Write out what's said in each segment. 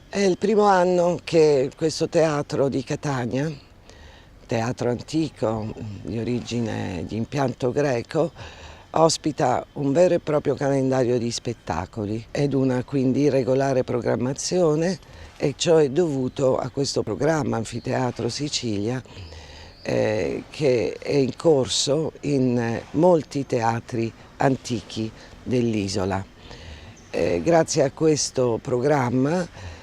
È il primo anno che questo teatro di Catania, teatro antico di origine di impianto greco, ospita un vero e proprio calendario di spettacoli ed una quindi regolare programmazione, e ciò è dovuto a questo programma Anfiteatro Sicilia che è in corso in molti teatri antichi dell'isola. Grazie a questo programma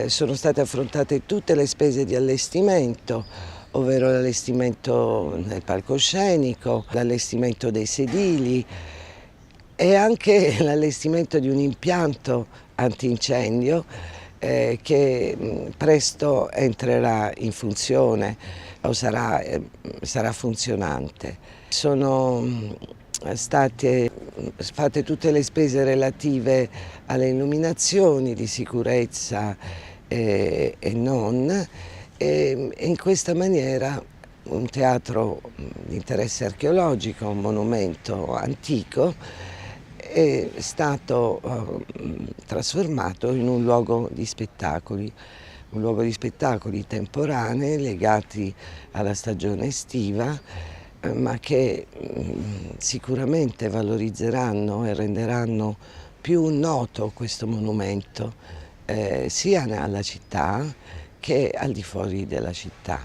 sono state affrontate tutte le spese di allestimento, ovvero l'allestimento del palcoscenico, l'allestimento dei sedili e anche l'allestimento di un impianto antincendio che presto entrerà in funzione o sarà funzionante. Sono state fatte tutte le spese relative alle illuminazioni di sicurezza e non, e in questa maniera un teatro di interesse archeologico, un monumento antico, è stato trasformato in un luogo di spettacoli temporanei legati alla stagione estiva, ma che sicuramente valorizzeranno e renderanno più noto questo monumento sia alla città che al di fuori della città.